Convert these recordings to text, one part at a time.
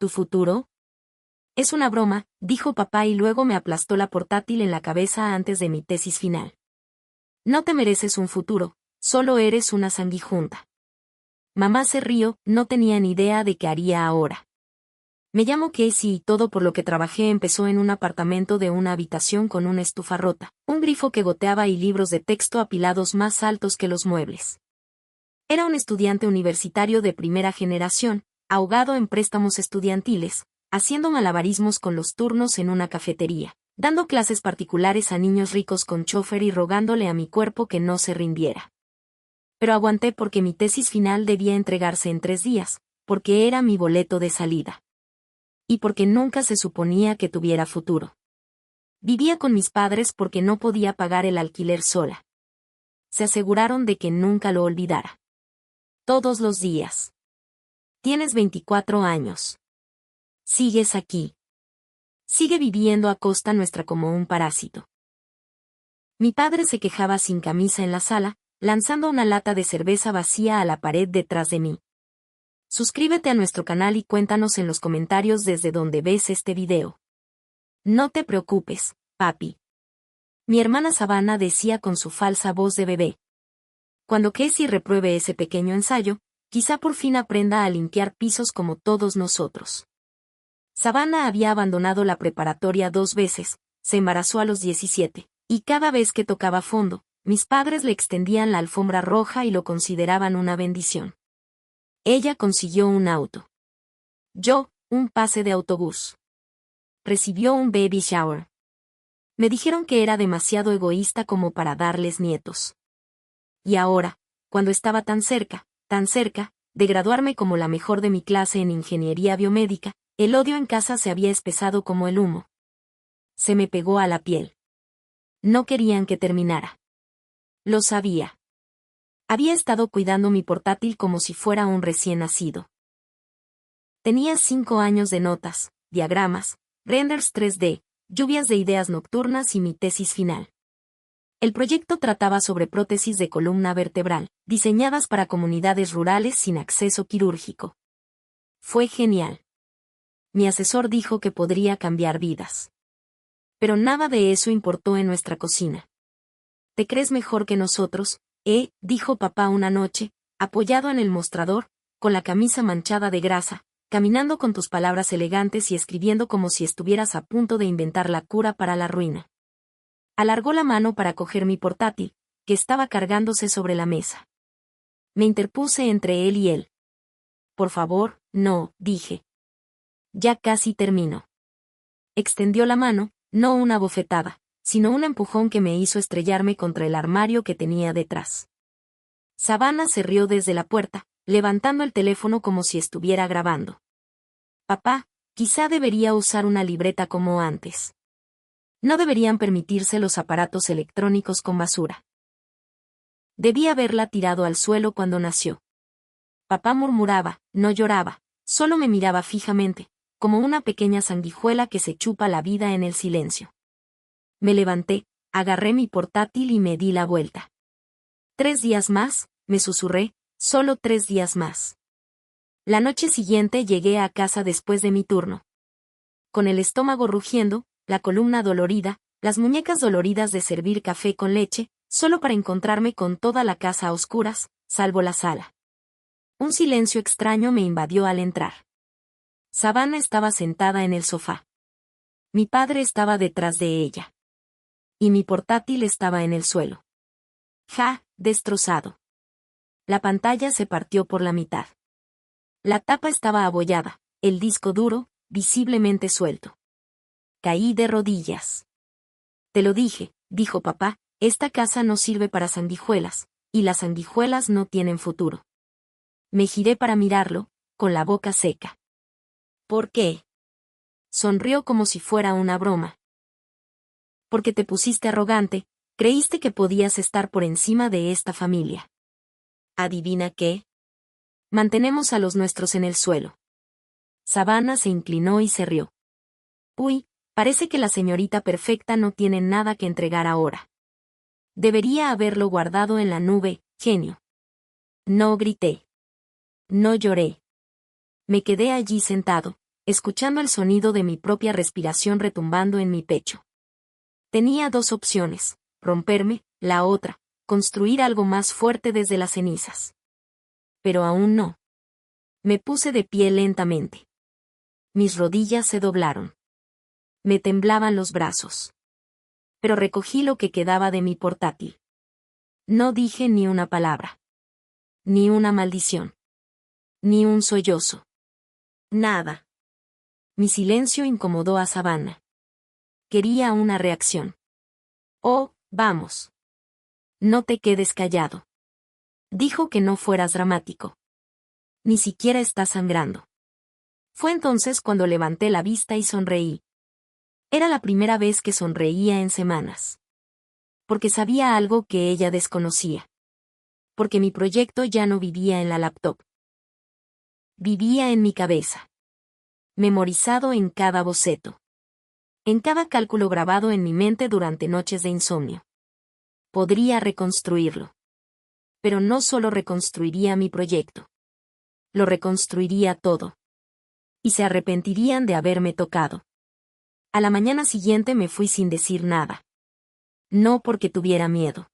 ¿Tu futuro? Es una broma, dijo papá y luego me aplastó la portátil en la cabeza antes de mi tesis final. No te mereces un futuro, solo eres una sanguijunta. Mamá se rió, no tenía ni idea de qué haría ahora. Me llamo Casey y todo por lo que trabajé empezó en un apartamento de una habitación con una estufa rota, un grifo que goteaba y libros de texto apilados más altos que los muebles. Era un estudiante universitario de primera generación, ahogado en préstamos estudiantiles, haciendo malabarismos con los turnos en una cafetería, dando clases particulares a niños ricos con chofer y rogándole a mi cuerpo que no se rindiera. Pero aguanté porque mi tesis final debía entregarse en 3 días, porque era mi boleto de salida. Y porque nunca se suponía que tuviera futuro. Vivía con mis padres porque no podía pagar el alquiler sola. Se aseguraron de que nunca lo olvidara. Todos los días. Tienes 24 años. Sigues aquí. Sigue viviendo a costa nuestra como un parásito. Mi padre se quejaba sin camisa en la sala, lanzando una lata de cerveza vacía a la pared detrás de mí. Suscríbete a nuestro canal y cuéntanos en los comentarios desde donde ves este video. No te preocupes, papi. Mi hermana Savannah decía con su falsa voz de bebé. Cuando Casey repruebe ese pequeño ensayo, quizá por fin aprenda a limpiar pisos como todos nosotros. Savannah había abandonado la preparatoria 2 veces, se embarazó a los 17, y cada vez que tocaba fondo, mis padres le extendían la alfombra roja y lo consideraban una bendición. Ella consiguió un auto. Yo, un pase de autobús. Recibió un baby shower. Me dijeron que era demasiado egoísta como para darles nietos. Y ahora, cuando estaba tan cerca, de graduarme como la mejor de mi clase en ingeniería biomédica, el odio en casa se había espesado como el humo. Se me pegó a la piel. No querían que terminara. Lo sabía. Había estado cuidando mi portátil como si fuera un recién nacido. Tenía 5 años de notas, diagramas, renders 3D, lluvias de ideas nocturnas y mi tesis final. El proyecto trataba sobre prótesis de columna vertebral, diseñadas para comunidades rurales sin acceso quirúrgico. Fue genial. Mi asesor dijo que podría cambiar vidas. Pero nada de eso importó en nuestra cocina. ¿Te crees mejor que nosotros? Dijo papá una noche, apoyado en el mostrador, con la camisa manchada de grasa, caminando con tus palabras elegantes y escribiendo como si estuvieras a punto de inventar la cura para la ruina. Alargó la mano para coger mi portátil, que estaba cargándose sobre la mesa. Me interpuse entre él y él. Por favor, no, dije. Ya casi termino. Extendió la mano, no una bofetada, sino un empujón que me hizo estrellarme contra el armario que tenía detrás. Savannah se rió desde la puerta, levantando el teléfono como si estuviera grabando. Papá, quizá debería usar una libreta como antes. No deberían permitirse los aparatos electrónicos con basura. Debí haberla tirado al suelo cuando nació. Papá murmuraba, no lloraba, solo me miraba fijamente, como una pequeña sanguijuela que se chupa la vida en el silencio. Me levanté, agarré mi portátil y me di la vuelta. 3 días más, me susurré, solo 3 días más. La noche siguiente llegué a casa después de mi turno. Con el estómago rugiendo, la columna dolorida, las muñecas doloridas de servir café con leche, solo para encontrarme con toda la casa a oscuras, salvo la sala. Un silencio extraño me invadió al entrar. Savannah estaba sentada en el sofá. Mi padre estaba detrás de ella. Y mi portátil estaba en el suelo. Destrozado. La pantalla se partió por la mitad. La tapa estaba abollada, el disco duro, visiblemente suelto. Caí de rodillas. Te lo dije, dijo papá, esta casa no sirve para sanguijuelas, y las sanguijuelas no tienen futuro. Me giré para mirarlo, con la boca seca. ¿Por qué? Sonrió como si fuera una broma. Porque te pusiste arrogante, creíste que podías estar por encima de esta familia. ¿Adivina qué? Mantenemos a los nuestros en el suelo. Savannah se inclinó y se rió. Uy, parece que la señorita perfecta no tiene nada que entregar ahora. Debería haberlo guardado en la nube, genio. No grité. No lloré. Me quedé allí sentado, escuchando el sonido de mi propia respiración retumbando en mi pecho. Tenía dos opciones, romperme, la otra, construir algo más fuerte desde las cenizas. Pero aún no. Me puse de pie lentamente. Mis rodillas se doblaron. Me temblaban los brazos. Pero recogí lo que quedaba de mi portátil. No dije ni una palabra. Ni una maldición. Ni un sollozo. Nada. Mi silencio incomodó a Savannah. Quería una reacción. Oh, vamos. No te quedes callado. Dijo que no fueras dramático. Ni siquiera está sangrando. Fue entonces cuando levanté la vista y sonreí. Era la primera vez que sonreía en semanas. Porque sabía algo que ella desconocía. Porque mi proyecto ya no vivía en la laptop. Vivía en mi cabeza. Memorizado en cada boceto. En cada cálculo grabado en mi mente durante noches de insomnio. Podría reconstruirlo. Pero no solo reconstruiría mi proyecto. Lo reconstruiría todo. Y se arrepentirían de haberme tocado. A la mañana siguiente me fui sin decir nada. No porque tuviera miedo.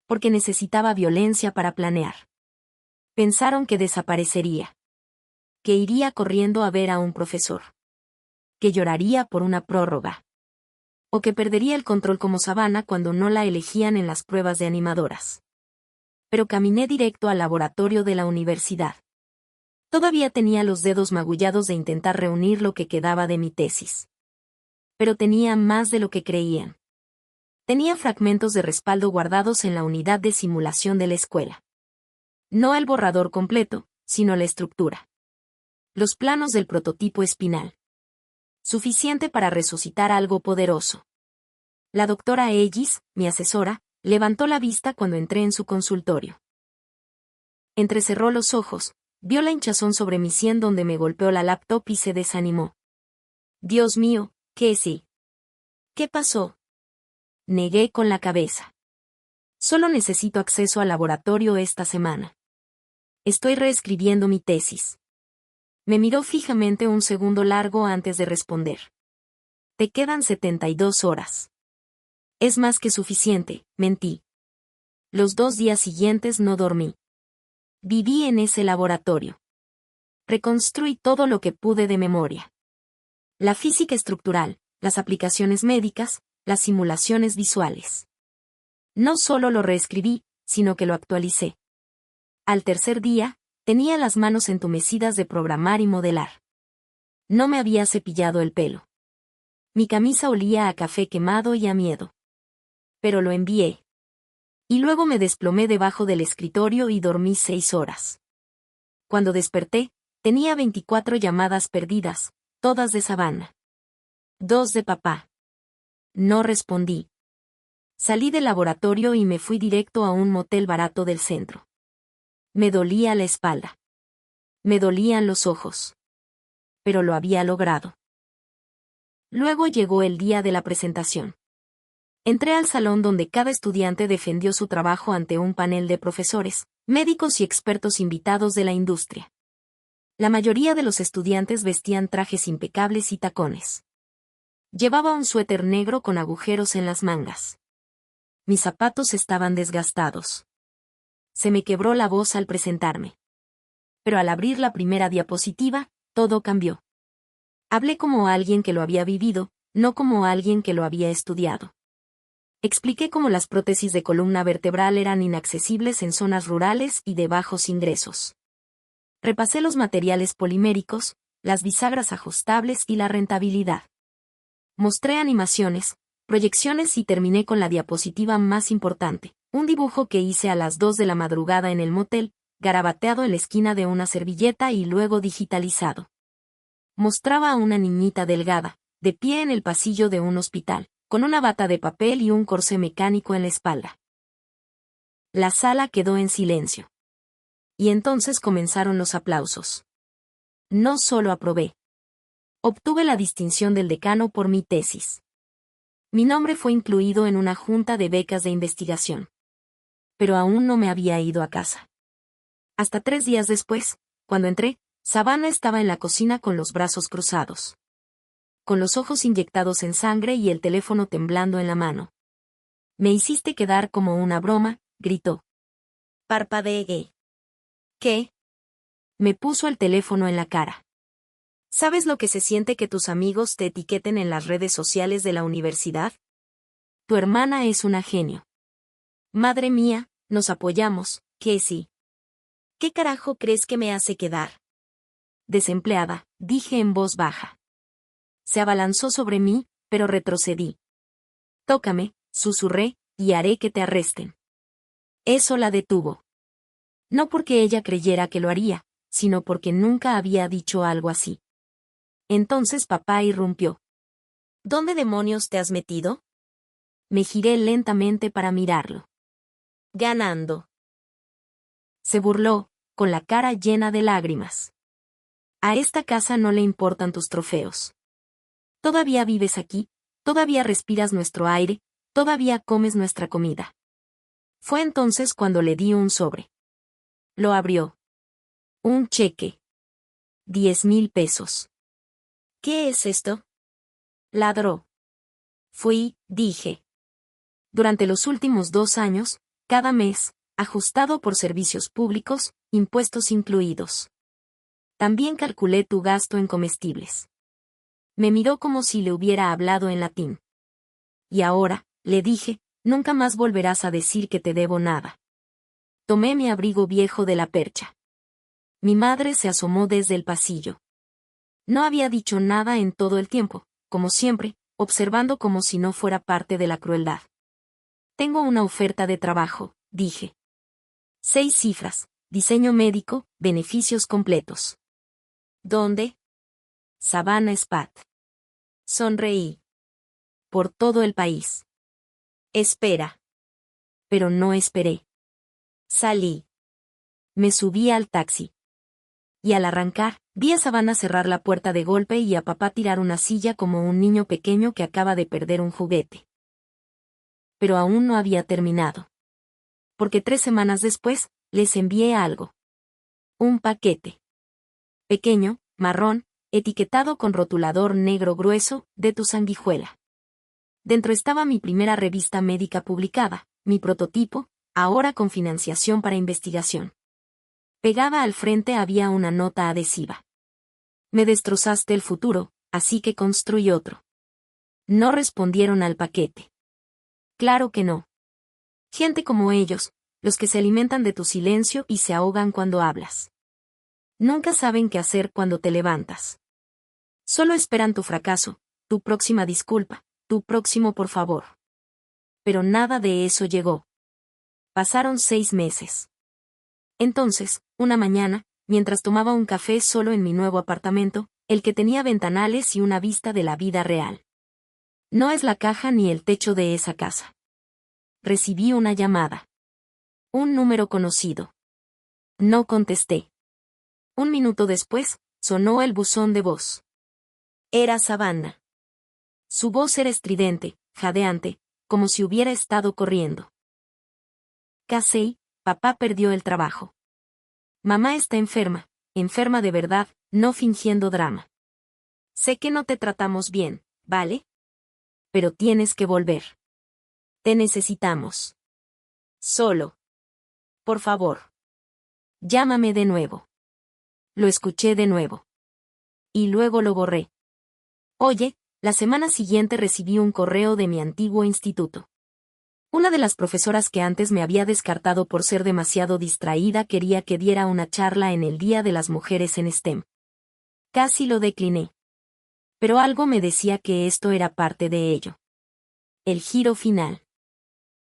Porque necesitaba violencia para planear. Pensaron que desaparecería. Que iría corriendo a ver a un profesor. Que lloraría por una prórroga. O que perdería el control como Savannah cuando no la elegían en las pruebas de animadoras. Pero caminé directo al laboratorio de la universidad. Todavía tenía los dedos magullados de intentar reunir lo que quedaba de mi tesis. Pero tenía más de lo que creían. Tenía fragmentos de respaldo guardados en la unidad de simulación de la escuela. No el borrador completo, sino la estructura. Los planos del prototipo espinal. Suficiente para resucitar algo poderoso. La doctora Ellis, mi asesora, levantó la vista cuando entré en su consultorio. Entrecerró los ojos, vio la hinchazón sobre mi sien donde me golpeó la laptop y se desanimó. Dios mío, ¿qué sí? ¿Qué pasó? Negué con la cabeza. Solo necesito acceso al laboratorio esta semana. Estoy reescribiendo mi tesis. Me miró fijamente un segundo largo antes de responder. Te quedan 72 horas. Es más que suficiente, mentí. Los 2 días siguientes no dormí. Viví en ese laboratorio. Reconstruí todo lo que pude de memoria. La física estructural, las aplicaciones médicas, las simulaciones visuales. No solo lo reescribí, sino que lo actualicé. Al tercer día, tenía las manos entumecidas de programar y modelar. No me había cepillado el pelo. Mi camisa olía a café quemado y a miedo. Pero lo envié. Y luego me desplomé debajo del escritorio y dormí 6 horas. Cuando desperté, tenía 24 llamadas perdidas, todas de Savannah. 2 de papá. No respondí. Salí del laboratorio y me fui directo a un motel barato del centro. Me dolía la espalda. Me dolían los ojos. Pero lo había logrado. Luego llegó el día de la presentación. Entré al salón donde cada estudiante defendió su trabajo ante un panel de profesores, médicos y expertos invitados de la industria. La mayoría de los estudiantes vestían trajes impecables y tacones. Llevaba un suéter negro con agujeros en las mangas. Mis zapatos estaban desgastados. Se me quebró la voz al presentarme. Pero al abrir la primera diapositiva, todo cambió. Hablé como alguien que lo había vivido, no como alguien que lo había estudiado. Expliqué cómo las prótesis de columna vertebral eran inaccesibles en zonas rurales y de bajos ingresos. Repasé los materiales poliméricos, las bisagras ajustables y la rentabilidad. Mostré animaciones, proyecciones y terminé con la diapositiva más importante, un dibujo que hice a las 2 de la madrugada en el motel, garabateado en la esquina de una servilleta y luego digitalizado. Mostraba a una niñita delgada, de pie en el pasillo de un hospital, con una bata de papel y un corsé mecánico en la espalda. La sala quedó en silencio. Y entonces comenzaron los aplausos. No solo aprobé. Obtuve la distinción del decano por mi tesis. Mi nombre fue incluido en una junta de becas de investigación. Pero aún no me había ido a casa. Hasta 3 días después, cuando entré, Savannah estaba en la cocina con los brazos cruzados, con los ojos inyectados en sangre y el teléfono temblando en la mano. Me hiciste quedar como una broma, gritó. Parpadeé. ¿Qué? Me puso el teléfono en la cara. ¿Sabes lo que se siente que tus amigos te etiqueten en las redes sociales de la universidad? Tu hermana es una genio. Madre mía, nos apoyamos, ¿qué sí? ¿Qué carajo crees que me hace quedar? Desempleada, dije en voz baja. Se abalanzó sobre mí, pero retrocedí. Tócame, susurré, y haré que te arresten. Eso la detuvo. No porque ella creyera que lo haría, sino porque nunca había dicho algo así. Entonces papá irrumpió. ¿Dónde demonios te has metido? Me giré lentamente para mirarlo. Ganando. Se burló, con la cara llena de lágrimas. A esta casa no le importan tus trofeos. Todavía vives aquí, todavía respiras nuestro aire, todavía comes nuestra comida. Fue entonces cuando le di un sobre. Lo abrió. Un cheque. 10,000 pesos. ¿Qué es esto? Ladró. Fui, dije. Durante los últimos 2 años, cada mes, ajustado por servicios públicos, impuestos incluidos. También calculé tu gasto en comestibles. Me miró como si le hubiera hablado en latín. Y ahora, le dije, nunca más volverás a decir que te debo nada. Tomé mi abrigo viejo de la percha. Mi madre se asomó desde el pasillo. No había dicho nada en todo el tiempo, como siempre, observando como si no fuera parte de la crueldad. Tengo una oferta de trabajo, dije. 6 cifras, diseño médico, beneficios completos. ¿Dónde? Savannah Spat. Sonreí. Por todo el país. Espera. Pero no esperé. Salí. Me subí al taxi. Y al arrancar, vi a Savannah cerrar la puerta de golpe y a papá tirar una silla como un niño pequeño que acaba de perder un juguete. Pero aún no había terminado. Porque 3 semanas después, les envié algo. Un paquete. Pequeño, marrón, etiquetado con rotulador negro grueso, de tu sanguijuela. Dentro estaba mi primera revista médica publicada, mi prototipo, ahora con financiación para investigación. Pegada al frente había una nota adhesiva. Me destrozaste el futuro, así que construí otro. No respondieron al paquete. Claro que no. Gente como ellos, los que se alimentan de tu silencio y se ahogan cuando hablas. Nunca saben qué hacer cuando te levantas. Solo esperan tu fracaso, tu próxima disculpa, tu próximo por favor. Pero nada de eso llegó. Pasaron 6 meses. Entonces, una mañana, mientras tomaba un café solo en mi nuevo apartamento, el que tenía ventanales y una vista de la vida real. No es la caja ni el techo de esa casa. Recibí una llamada. Un número conocido. No contesté. 1 minuto después, sonó el buzón de voz. Era Savannah. Su voz era estridente, jadeante, como si hubiera estado corriendo. Casey, papá perdió el trabajo. Mamá está enferma, enferma de verdad, no fingiendo drama. Sé que no te tratamos bien, ¿vale? Pero tienes que volver. Te necesitamos. Solo. Por favor. Llámame de nuevo. Lo escuché de nuevo. Y luego lo borré. Oye, la semana siguiente recibí un correo de mi antiguo instituto. Una de las profesoras que antes me había descartado por ser demasiado distraída quería que diera una charla en el Día de las Mujeres en STEM. Casi lo decliné. Pero algo me decía que esto era parte de ello. El giro final.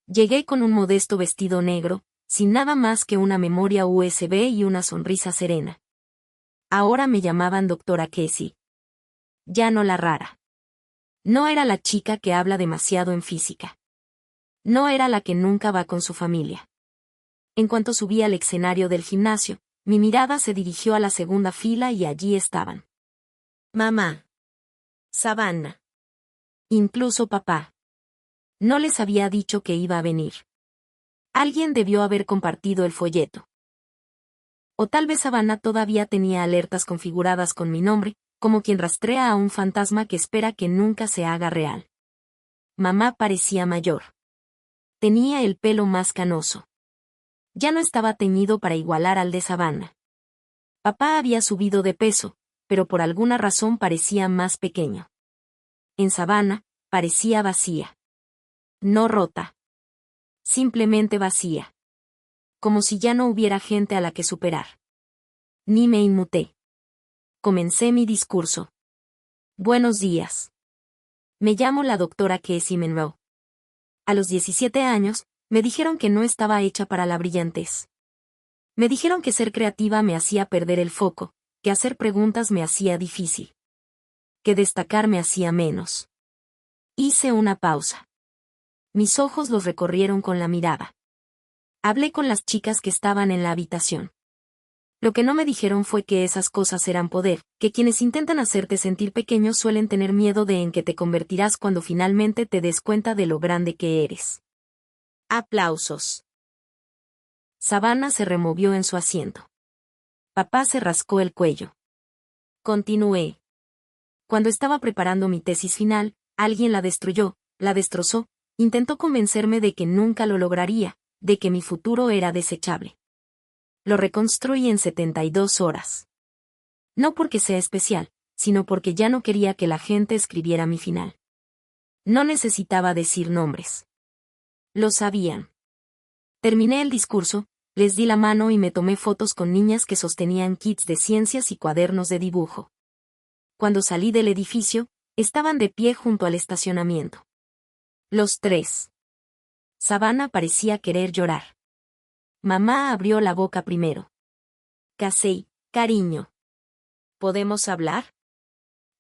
Llegué con un modesto vestido negro, sin nada más que una memoria USB y una sonrisa serena. Ahora me llamaban doctora Casey. Ya no la rara. No era la chica que habla demasiado en física. No era la que nunca va con su familia. En cuanto subí al escenario del gimnasio, mi mirada se dirigió a la segunda fila y allí estaban. Mamá. Savannah. Incluso papá. No les había dicho que iba a venir. Alguien debió haber compartido el folleto. O tal vez Savannah todavía tenía alertas configuradas con mi nombre, como quien rastrea a un fantasma que espera que nunca se haga real. Mamá parecía mayor. Tenía el pelo más canoso. Ya no estaba teñido para igualar al de Savannah. Papá había subido de peso, pero por alguna razón parecía más pequeño. En Savannah, parecía vacía. No rota. Simplemente vacía. Como si ya no hubiera gente a la que superar. Ni me inmuté. Comencé mi discurso. Buenos días. Me llamo la doctora Casey Monroe. A los 17 años, me dijeron que no estaba hecha para la brillantez. Me dijeron que ser creativa me hacía perder el foco, que hacer preguntas me hacía difícil. Que destacar me hacía menos. Hice una pausa. Mis ojos los recorrieron con la mirada. Hablé con las chicas que estaban en la habitación. Lo que no me dijeron fue que esas cosas eran poder, que quienes intentan hacerte sentir pequeño suelen tener miedo de en que te convertirás cuando finalmente te des cuenta de lo grande que eres. Aplausos. Savannah se removió en su asiento. Papá se rascó el cuello. Continué. Cuando estaba preparando mi tesis final, alguien la destruyó, la destrozó, intentó convencerme de que nunca lo lograría, de que mi futuro era desechable. Lo reconstruí en 72 horas. No porque sea especial, sino porque ya no quería que la gente escribiera mi final. No necesitaba decir nombres. Lo sabían. Terminé el discurso, les di la mano y me tomé fotos con niñas que sostenían kits de ciencias y cuadernos de dibujo. Cuando salí del edificio, estaban de pie junto al estacionamiento. Los tres. Savannah parecía querer llorar. Mamá abrió la boca primero. Casey, cariño. ¿Podemos hablar?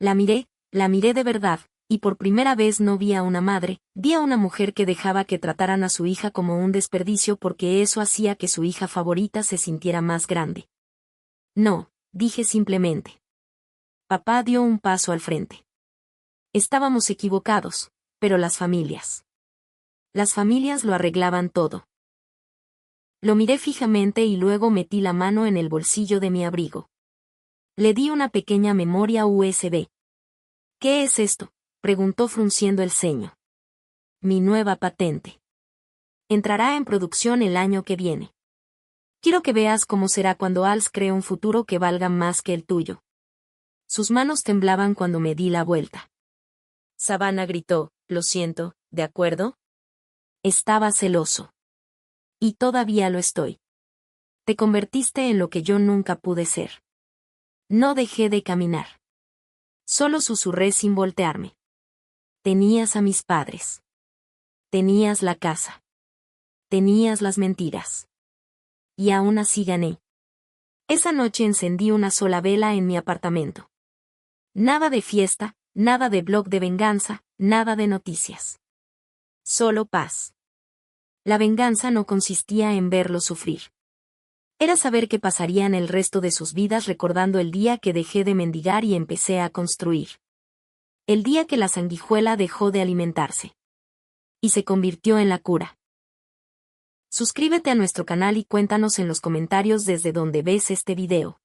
La miré de verdad, y por primera vez no vi a una madre, vi a una mujer que dejaba que trataran a su hija como un desperdicio porque eso hacía que su hija favorita se sintiera más grande. No, dije simplemente. Papá dio un paso al frente. Estábamos equivocados, pero las familias. Las familias lo arreglaban todo. Lo miré fijamente y luego metí la mano en el bolsillo de mi abrigo. Le di una pequeña memoria USB. ¿Qué es esto?, preguntó frunciendo el ceño. Mi nueva patente. Entrará en producción el año que viene. Quiero que veas cómo será cuando Als cree un futuro que valga más que el tuyo. Sus manos temblaban cuando me di la vuelta. Savannah gritó, lo siento, ¿de acuerdo? Estaba celoso. Y todavía lo estoy. Te convertiste en lo que yo nunca pude ser. No dejé de caminar. Solo susurré sin voltearme. Tenías a mis padres. Tenías la casa. Tenías las mentiras. Y aún así gané. Esa noche encendí una sola vela en mi apartamento. Nada de fiesta, nada de blog de venganza, nada de noticias. Solo paz. La venganza no consistía en verlos sufrir. Era saber qué pasarían el resto de sus vidas recordando el día que dejé de mendigar y empecé a construir. El día que la sanguijuela dejó de alimentarse. Y se convirtió en la cura. Suscríbete a nuestro canal y cuéntanos en los comentarios desde donde ves este video.